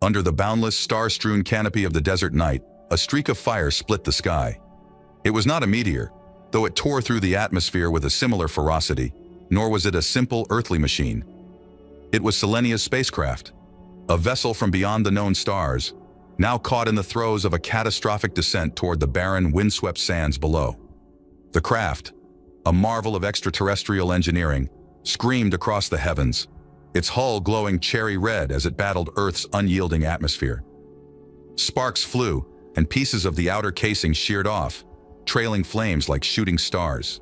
Under the boundless, star-strewn canopy of the desert night, a streak of fire split the sky. It was not a meteor, though it tore through the atmosphere with a similar ferocity, nor was it a simple earthly machine. It was Selenia's spacecraft, a vessel from beyond the known stars, now caught in the throes of a catastrophic descent toward the barren, windswept sands below. The craft, a marvel of extraterrestrial engineering, screamed across the heavens, its hull glowing cherry red as it battled Earth's unyielding atmosphere. Sparks flew, and pieces of the outer casing sheared off, trailing flames like shooting stars.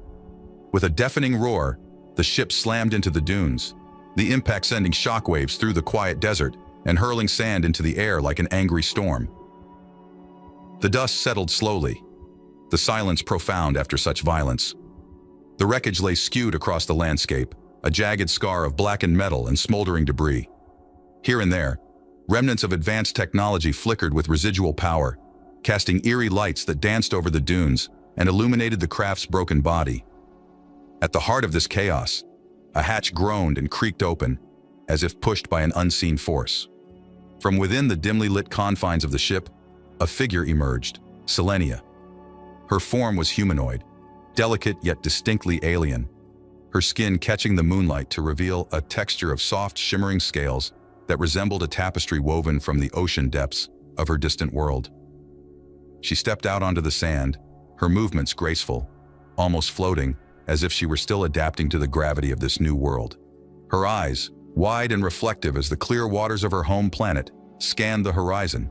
With a deafening roar, the ship slammed into the dunes, the impact sending shockwaves through the quiet desert and hurling sand into the air like an angry storm. The dust settled slowly, the silence profound after such violence. The wreckage lay skewed across the landscape, a jagged scar of blackened metal and smoldering debris. Here and there, remnants of advanced technology flickered with residual power, casting eerie lights that danced over the dunes and illuminated the craft's broken body. At the heart of this chaos, a hatch groaned and creaked open, as if pushed by an unseen force. From within the dimly lit confines of the ship, a figure emerged, Selenia. Her form was humanoid, delicate yet distinctly alien, her skin catching the moonlight to reveal a texture of soft, shimmering scales that resembled a tapestry woven from the ocean depths of her distant world. She stepped out onto the sand, her movements graceful, almost floating, as if she were still adapting to the gravity of this new world. Her eyes, wide and reflective as the clear waters of her home planet, scanned the horizon.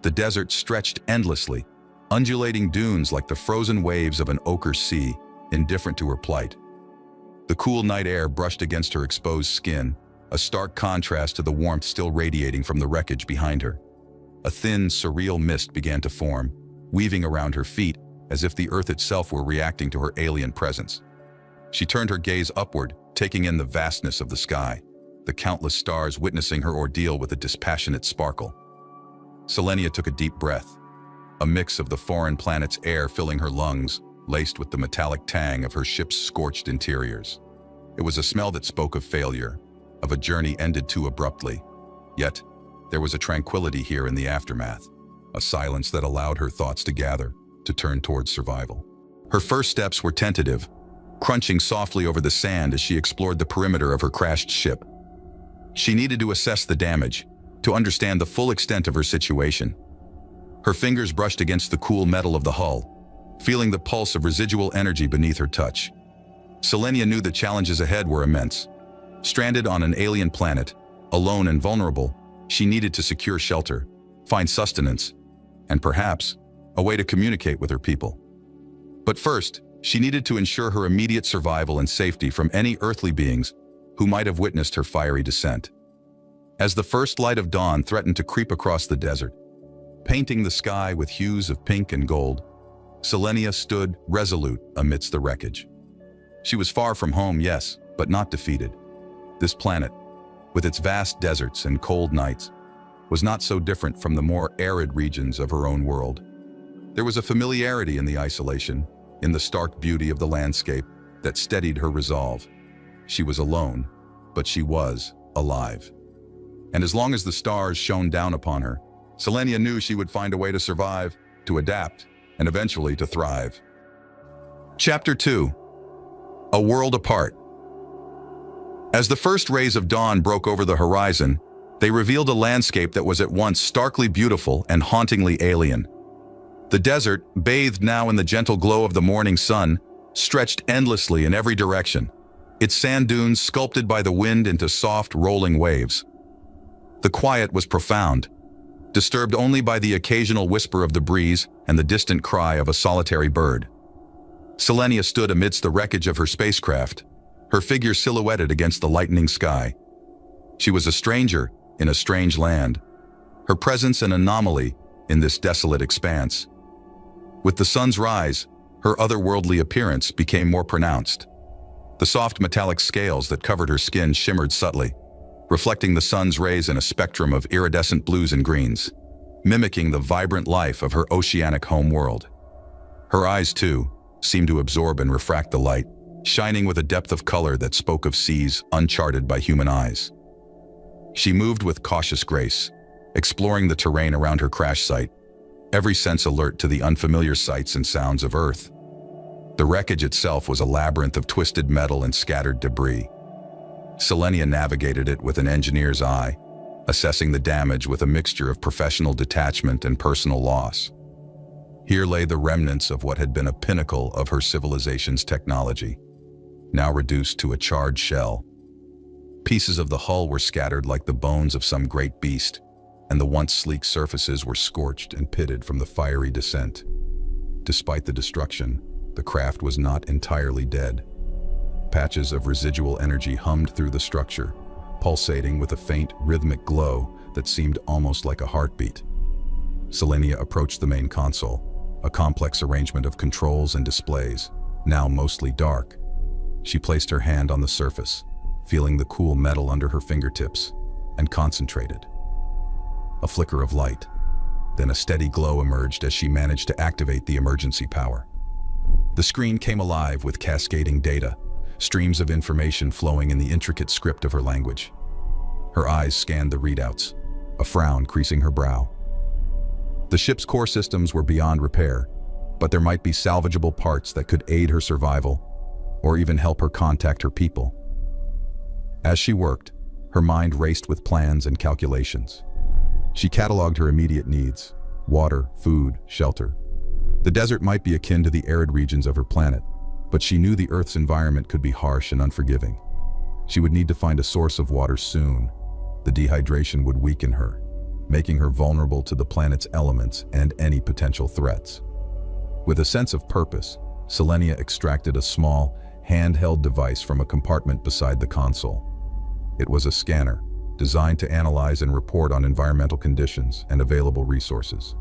The desert stretched endlessly, undulating dunes like the frozen waves of an ochre sea, indifferent to her plight. The cool night air brushed against her exposed skin, a stark contrast to the warmth still radiating from the wreckage behind her. A thin, surreal mist began to form, weaving around her feet as if the earth itself were reacting to her alien presence. She turned her gaze upward, taking in the vastness of the sky, the countless stars witnessing her ordeal with a dispassionate sparkle. Selenia took a deep breath, a mix of the foreign planet's air filling her lungs, laced with the metallic tang of her ship's scorched interiors. It was a smell that spoke of failure, of a journey ended too abruptly. Yet, there was a tranquility here in the aftermath, a silence that allowed her thoughts to gather, to turn towards survival. Her first steps were tentative, crunching softly over the sand as she explored the perimeter of her crashed ship. She needed to assess the damage, to understand the full extent of her situation. Her fingers brushed against the cool metal of the hull, feeling the pulse of residual energy beneath her touch. Selenia knew the challenges ahead were immense. Stranded on an alien planet, alone and vulnerable, she needed to secure shelter, find sustenance, and perhaps a way to communicate with her people. But first, she needed to ensure her immediate survival and safety from any earthly beings who might have witnessed her fiery descent. As the first light of dawn threatened to creep across the desert, painting the sky with hues of pink and gold, Selenia stood resolute amidst the wreckage. She was far from home, yes, but not defeated. This planet, with its vast deserts and cold nights, was not so different from the more arid regions of her own world. There was a familiarity in the isolation, in the stark beauty of the landscape, that steadied her resolve. She was alone, but she was alive. And as long as the stars shone down upon her, Selenia knew she would find a way to survive, to adapt, and eventually to thrive. Chapter 2. A World Apart. As the first rays of dawn broke over the horizon, they revealed a landscape that was at once starkly beautiful and hauntingly alien. The desert, bathed now in the gentle glow of the morning sun, stretched endlessly in every direction, its sand dunes sculpted by the wind into soft, rolling waves. The quiet was profound, disturbed only by the occasional whisper of the breeze and the distant cry of a solitary bird. Selenia stood amidst the wreckage of her spacecraft, her figure silhouetted against the lightening sky. She was a stranger in a strange land, her presence an anomaly in this desolate expanse. With the sun's rise, her otherworldly appearance became more pronounced. The soft metallic scales that covered her skin shimmered subtly, reflecting the sun's rays in a spectrum of iridescent blues and greens, mimicking the vibrant life of her oceanic home world. Her eyes, too, seemed to absorb and refract the light, shining with a depth of color that spoke of seas uncharted by human eyes. She moved with cautious grace, exploring the terrain around her crash site, every sense alert to the unfamiliar sights and sounds of Earth. The wreckage itself was a labyrinth of twisted metal and scattered debris. Selenia navigated it with an engineer's eye, assessing the damage with a mixture of professional detachment and personal loss. Here lay the remnants of what had been a pinnacle of her civilization's technology, now reduced to a charred shell. Pieces of the hull were scattered like the bones of some great beast, and the once sleek surfaces were scorched and pitted from the fiery descent. Despite the destruction, the craft was not entirely dead. Patches of residual energy hummed through the structure, pulsating with a faint, rhythmic glow that seemed almost like a heartbeat. Selenia approached the main console, a complex arrangement of controls and displays, now mostly dark. She placed her hand on the surface, feeling the cool metal under her fingertips, and concentrated. A flicker of light, then a steady glow emerged as she managed to activate the emergency power. The screen came alive with cascading data, streams of information flowing in the intricate script of her language. Her eyes scanned the readouts, a frown creasing her brow. The ship's core systems were beyond repair, but there might be salvageable parts that could aid her survival, or even help her contact her people. As she worked, her mind raced with plans and calculations. She cataloged her immediate needs: water, food, shelter. The desert might be akin to the arid regions of her planet, but she knew the Earth's environment could be harsh and unforgiving. She would need to find a source of water soon. The dehydration would weaken her, making her vulnerable to the planet's elements and any potential threats. With a sense of purpose, Selenia extracted a small, handheld device from a compartment beside the console. It was a scanner, designed to analyze and report on environmental conditions and available resources.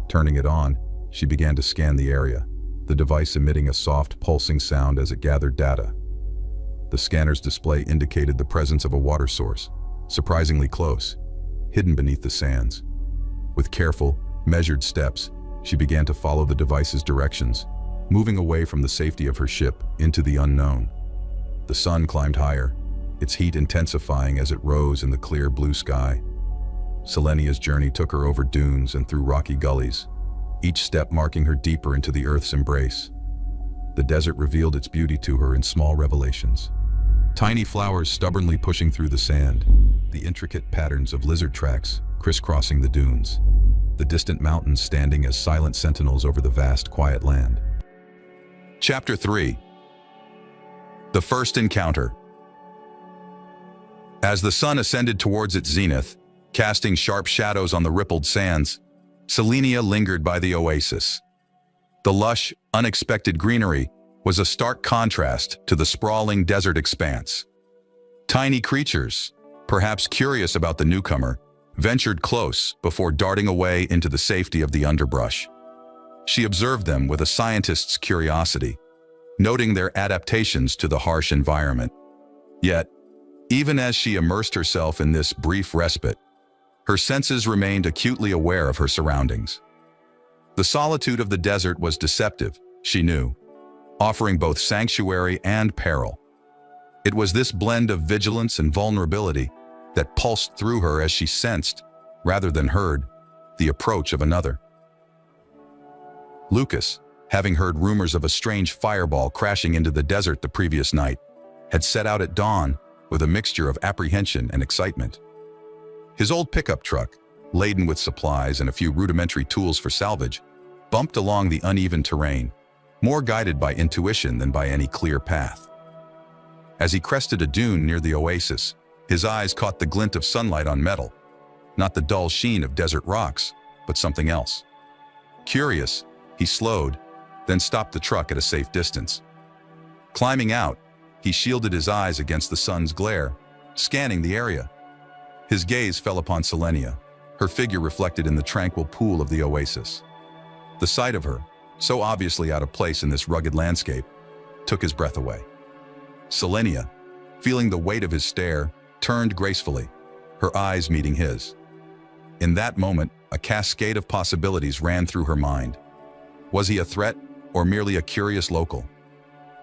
Turning it on, she began to scan the area, the device emitting a soft, pulsing sound as it gathered data. The scanner's display indicated the presence of a water source, surprisingly close, hidden beneath the sands. With careful, measured steps, she began to follow the device's directions, moving away from the safety of her ship into the unknown. The sun climbed higher, its heat intensifying as it rose in the clear blue sky. Selenia's journey took her over dunes and through rocky gullies, each step marking her deeper into the Earth's embrace. The desert revealed its beauty to her in small revelations. Tiny flowers stubbornly pushing through the sand, the intricate patterns of lizard tracks crisscrossing the dunes, the distant mountains standing as silent sentinels over the vast, quiet land. Chapter 3. The First Encounter. As the sun ascended towards its zenith, casting sharp shadows on the rippled sands, Selenia lingered by the oasis. The lush, unexpected greenery was a stark contrast to the sprawling desert expanse. Tiny creatures, perhaps curious about the newcomer, ventured close before darting away into the safety of the underbrush. She observed them with a scientist's curiosity, noting their adaptations to the harsh environment. Yet, even as she immersed herself in this brief respite, her senses remained acutely aware of her surroundings. The solitude of the desert was deceptive, she knew, offering both sanctuary and peril. It was this blend of vigilance and vulnerability that pulsed through her as she sensed, rather than heard, the approach of another. Lucas, having heard rumors of a strange fireball crashing into the desert the previous night, had set out at dawn with a mixture of apprehension and excitement. His old pickup truck, laden with supplies and a few rudimentary tools for salvage, bumped along the uneven terrain, more guided by intuition than by any clear path. As he crested a dune near the oasis, his eyes caught the glint of sunlight on metal, not the dull sheen of desert rocks, but something else. Curious, he slowed, then stopped the truck at a safe distance. Climbing out, he shielded his eyes against the sun's glare, scanning the area. His gaze fell upon Selenia, her figure reflected in the tranquil pool of the oasis. The sight of her, so obviously out of place in this rugged landscape, took his breath away. Selenia, feeling the weight of his stare, turned gracefully, her eyes meeting his. In that moment, a cascade of possibilities ran through her mind. Was he a threat or merely a curious local?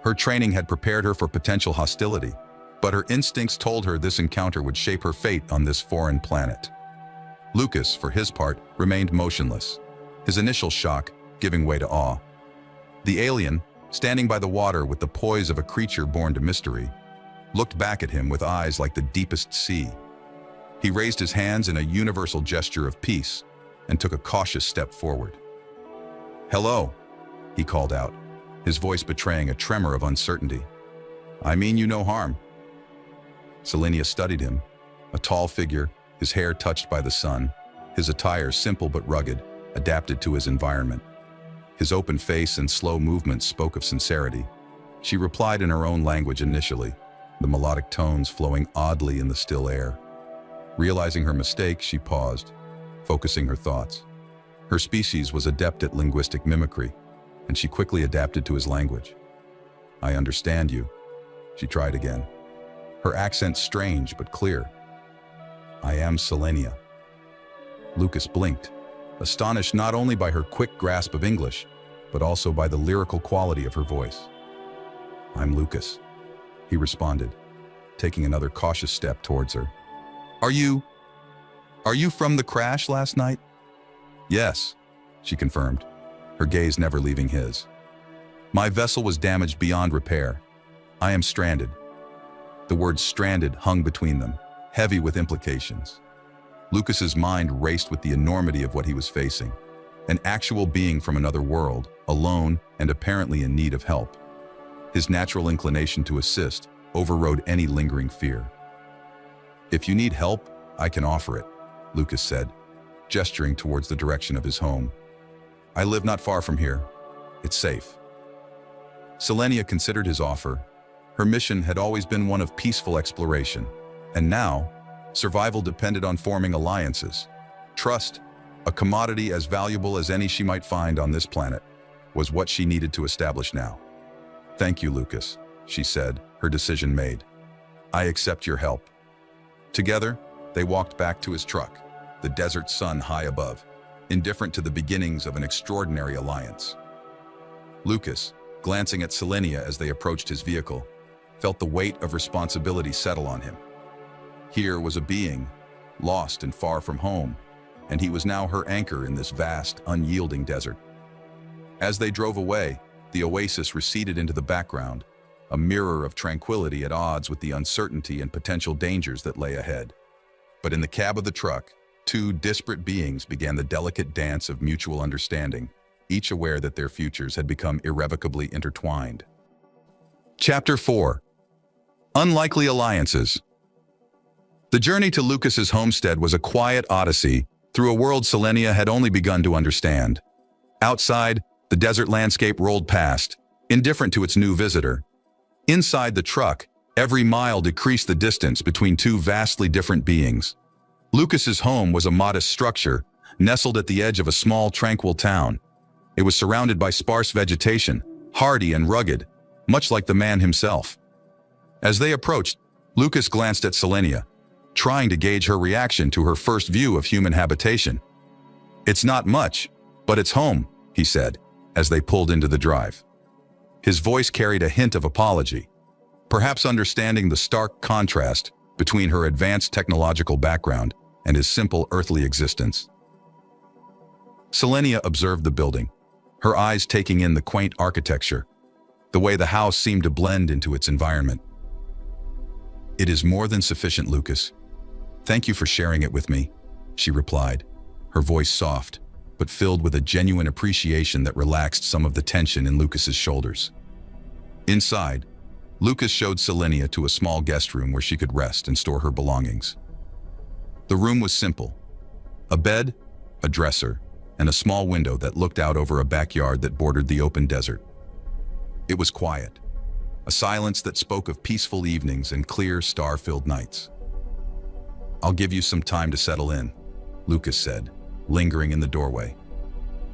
Her training had prepared her for potential hostility, but her instincts told her this encounter would shape her fate on this foreign planet. Lucas, for his part, remained motionless, his initial shock giving way to awe. The alien, standing by the water with the poise of a creature born to mystery, looked back at him with eyes like the deepest sea. He raised his hands in a universal gesture of peace and took a cautious step forward. "Hello," he called out, his voice betraying a tremor of uncertainty. "I mean you no harm." Selenia studied him, a tall figure, his hair touched by the sun, his attire simple but rugged, adapted to his environment. His open face and slow movements spoke of sincerity. She replied in her own language initially, the melodic tones flowing oddly in the still air. Realizing her mistake, she paused, focusing her thoughts. Her species was adept at linguistic mimicry, and she quickly adapted to his language. "I understand you," she tried again, her accent strange but clear. "I am Selenia." Lucas blinked, astonished not only by her quick grasp of English, but also by the lyrical quality of her voice. "I'm Lucas," he responded, taking another cautious step towards her. Are you from the crash last night?" "Yes," she confirmed, her gaze never leaving his. "My vessel was damaged beyond repair. I am stranded." The word stranded hung between them, heavy with implications. Lucas's mind raced with the enormity of what he was facing. An actual being from another world, alone and apparently in need of help. His natural inclination to assist overrode any lingering fear. "If you need help, I can offer it," Lucas said, gesturing towards the direction of his home. "I live not far from here. It's safe." Selenia considered his offer. Her mission had always been one of peaceful exploration, and now, survival depended on forming alliances. Trust, a commodity as valuable as any she might find on this planet, was what she needed to establish now. "Thank you, Lucas," she said, her decision made. "I accept your help." Together, they walked back to his truck, the desert sun high above, indifferent to the beginnings of an extraordinary alliance. Lucas, glancing at Selenia as they approached his vehicle, felt the weight of responsibility settle on him. Here was a being, lost and far from home, and he was now her anchor in this vast, unyielding desert. As they drove away, the oasis receded into the background, a mirror of tranquility at odds with the uncertainty and potential dangers that lay ahead. But in the cab of the truck, two disparate beings began the delicate dance of mutual understanding, each aware that their futures had become irrevocably intertwined. Chapter 4. Unlikely Alliances. The journey to Lucas's homestead was a quiet odyssey through a world Selenia had only begun to understand. Outside, the desert landscape rolled past, indifferent to its new visitor. Inside the truck, every mile decreased the distance between two vastly different beings. Lucas's home was a modest structure, nestled at the edge of a small, tranquil town. It was surrounded by sparse vegetation, hardy and rugged, much like the man himself. As they approached, Lucas glanced at Selenia, trying to gauge her reaction to her first view of human habitation. "It's not much, but it's home," he said, as they pulled into the drive. His voice carried a hint of apology, perhaps understanding the stark contrast between her advanced technological background and his simple earthly existence. Selenia observed the building, her eyes taking in the quaint architecture, the way the house seemed to blend into its environment. "It is more than sufficient, Lucas. Thank you for sharing it with me," she replied, her voice soft, but filled with a genuine appreciation that relaxed some of the tension in Lucas's shoulders. Inside, Lucas showed Selenia to a small guest room where she could rest and store her belongings. The room was simple: a bed, a dresser, and a small window that looked out over a backyard that bordered the open desert. It was quiet, a silence that spoke of peaceful evenings and clear, star-filled nights. "I'll give you some time to settle in," Lucas said, lingering in the doorway.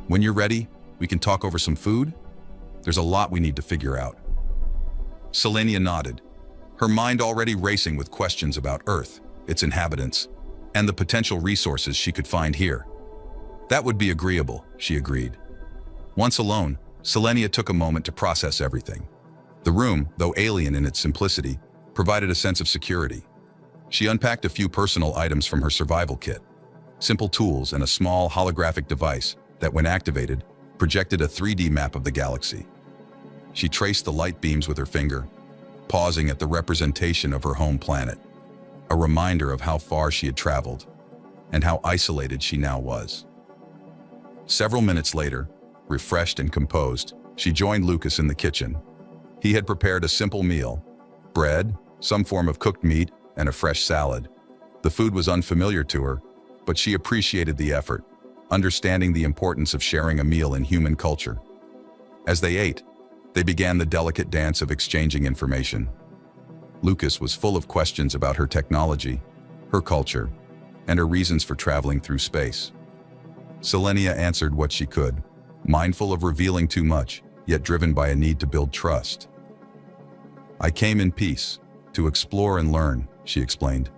"When you're ready, we can talk over some food. There's a lot we need to figure out." Selenia nodded, her mind already racing with questions about Earth, its inhabitants, and the potential resources she could find here. "That would be agreeable," she agreed. Once alone, Selenia took a moment to process everything. The room, though alien in its simplicity, provided a sense of security. She unpacked a few personal items from her survival kit, simple tools and a small holographic device that, when activated, projected a 3D map of the galaxy. She traced the light beams with her finger, pausing at the representation of her home planet, a reminder of how far she had traveled and how isolated she now was. Several minutes later, refreshed and composed, she joined Lucas in the kitchen. He had prepared a simple meal: bread, some form of cooked meat, and a fresh salad. The food was unfamiliar to her, but she appreciated the effort, understanding the importance of sharing a meal in human culture. As they ate, they began the delicate dance of exchanging information. Lucas was full of questions about her technology, her culture, and her reasons for traveling through space. Selenia answered what she could, mindful of revealing too much, yet driven by a need to build trust. "I came in peace, to explore and learn," she explained.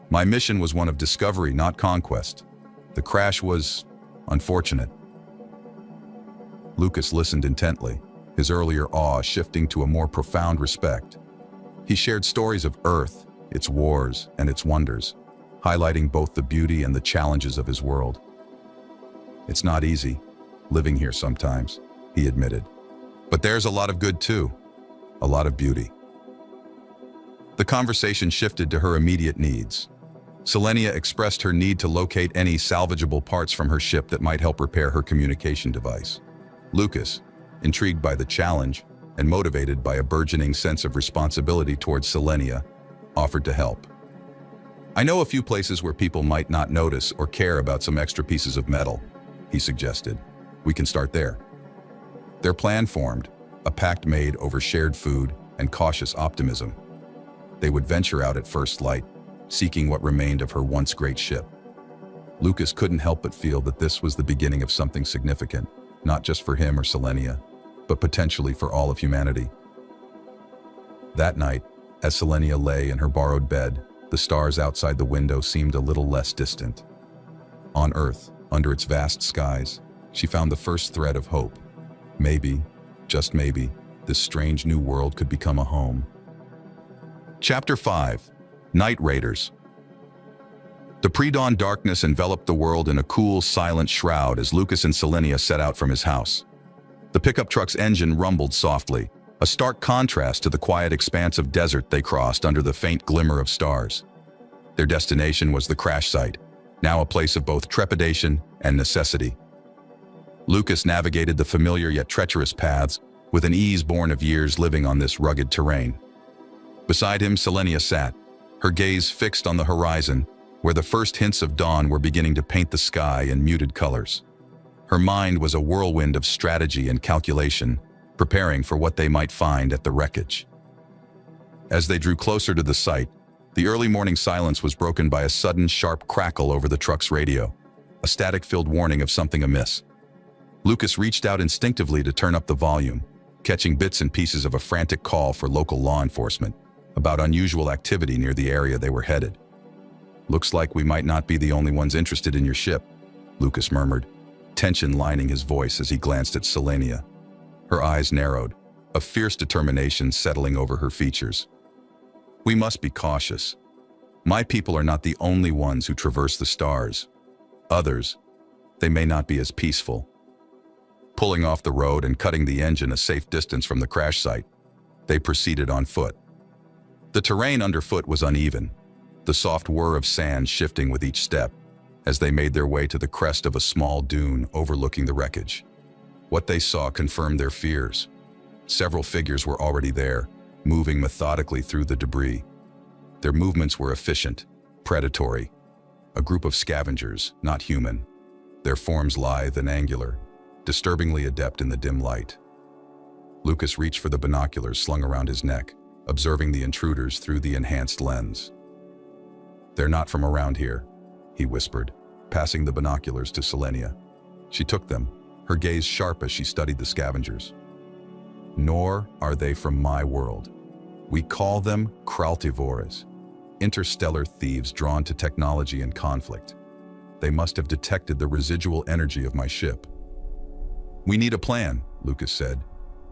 "My mission was one of discovery, not conquest. The crash was unfortunate." Lucas listened intently, his earlier awe shifting to a more profound respect. He shared stories of Earth, its wars, and its wonders, highlighting both the beauty and the challenges of his world. "It's not easy, living here sometimes," he admitted. "But there's a lot of good too, a lot of beauty." The conversation shifted to her immediate needs. Selenia expressed her need to locate any salvageable parts from her ship that might help repair her communication device. Lucas, intrigued by the challenge and motivated by a burgeoning sense of responsibility towards Selenia, offered to help. "I know a few places where people might not notice or care about some extra pieces of metal," he suggested. "We can start there." Their plan formed, a pact made over shared food and cautious optimism. They would venture out at first light, seeking what remained of her once great ship. Lucas couldn't help but feel that this was the beginning of something significant, not just for him or Selenia, but potentially for all of humanity. That night, as Selenia lay in her borrowed bed, the stars outside the window seemed a little less distant. On Earth, under its vast skies, she found the first thread of hope. Maybe, just maybe, this strange new world could become a home. Chapter 5. Night Raiders. The pre-dawn darkness enveloped the world in a cool, silent shroud as Lucas and Selenia set out from his house. The pickup truck's engine rumbled softly, a stark contrast to the quiet expanse of desert they crossed under the faint glimmer of stars. Their destination was the crash site, now a place of both trepidation and necessity. Lucas navigated the familiar yet treacherous paths with an ease born of years living on this rugged terrain. Beside him, Selenia sat, her gaze fixed on the horizon, where the first hints of dawn were beginning to paint the sky in muted colors. Her mind was a whirlwind of strategy and calculation, preparing for what they might find at the wreckage. As they drew closer to the site, the early morning silence was broken by a sudden sharp crackle over the truck's radio, a static-filled warning of something amiss. Lucas reached out instinctively to turn up the volume, catching bits and pieces of a frantic call for local law enforcement about unusual activity near the area they were headed. "Looks like we might not be the only ones interested in your ship," Lucas murmured, tension lining his voice as he glanced at Selenia. Her eyes narrowed, a fierce determination settling over her features. "We must be cautious. My people are not the only ones who traverse the stars. Others, they may not be as peaceful." Pulling off the road and cutting the engine a safe distance from the crash site, they proceeded on foot. The terrain underfoot was uneven, the soft whir of sand shifting with each step, as they made their way to the crest of a small dune overlooking the wreckage. What they saw confirmed their fears. Several figures were already there, moving methodically through the debris. Their movements were efficient, predatory, a group of scavengers, not human, their forms lithe and angular, disturbingly adept in the dim light. Lucas reached for the binoculars slung around his neck, observing the intruders through the enhanced lens. "They're not from around here," he whispered, passing the binoculars to Selenia. She took them, her gaze sharp as she studied the scavengers. "Nor are they from my world. We call them Kraltivores, interstellar thieves drawn to technology and conflict. They must have detected the residual energy of my ship." "We need a plan," Lucas said,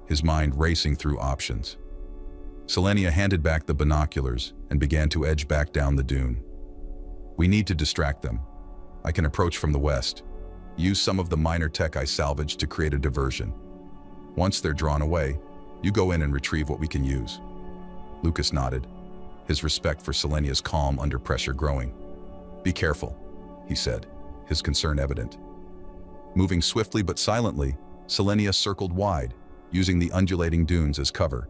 his mind racing through options. Selenia handed back the binoculars and began to edge back down the dune. "We need to distract them. I can approach from the west. Use some of the minor tech I salvaged to create a diversion. Once they're drawn away, you go in and retrieve what we can use." Lucas nodded, his respect for Selenia's calm under pressure growing. "Be careful," he said, his concern evident. Moving swiftly but silently, Selenia circled wide, using the undulating dunes as cover.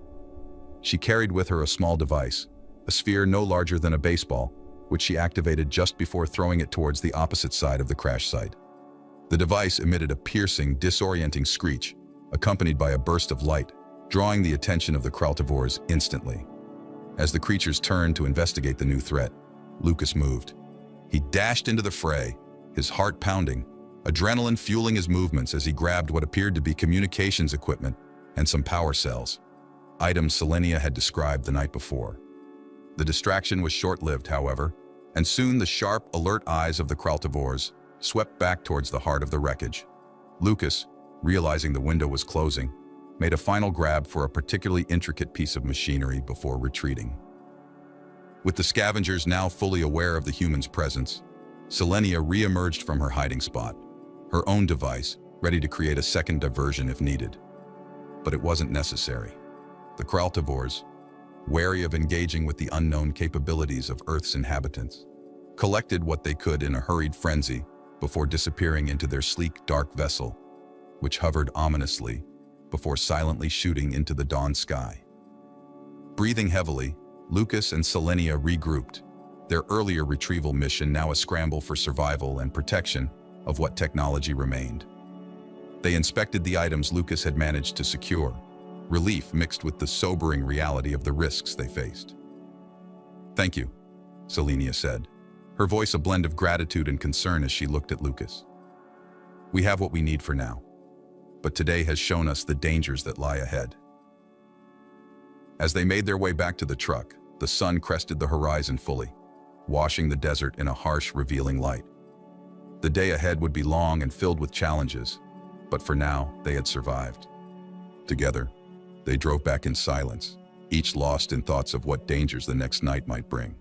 She carried with her a small device, a sphere no larger than a baseball, which she activated just before throwing it towards the opposite side of the crash site. The device emitted a piercing, disorienting screech, accompanied by a burst of light, drawing the attention of the Kraltivores instantly. As the creatures turned to investigate the new threat, Lucas moved. He dashed into the fray, his heart pounding, adrenaline fueling his movements as he grabbed what appeared to be communications equipment and some power cells, items Selenia had described the night before. The distraction was short-lived, however, and soon the sharp, alert eyes of the Kraltivores swept back towards the heart of the wreckage. Lucas, realizing the window was closing, made a final grab for a particularly intricate piece of machinery before retreating. With the scavengers now fully aware of the humans' presence, Selenia re-emerged from her hiding spot, her own device, ready to create a second diversion if needed. But it wasn't necessary. The Kraltivores, wary of engaging with the unknown capabilities of Earth's inhabitants, collected what they could in a hurried frenzy before disappearing into their sleek, dark vessel, which hovered ominously before silently shooting into the dawn sky. Breathing heavily, Lucas and Selenia regrouped, their earlier retrieval mission now a scramble for survival and protection of what technology remained. They inspected the items Lucas had managed to secure, relief mixed with the sobering reality of the risks they faced. "Thank you," Selenia said, her voice a blend of gratitude and concern as she looked at Lucas. "We have what we need for now, but today has shown us the dangers that lie ahead." As they made their way back to the truck, the sun crested the horizon fully, washing the desert in a harsh, revealing light. The day ahead would be long and filled with challenges, but for now, they had survived. Together, they drove back in silence, each lost in thoughts of what dangers the next night might bring.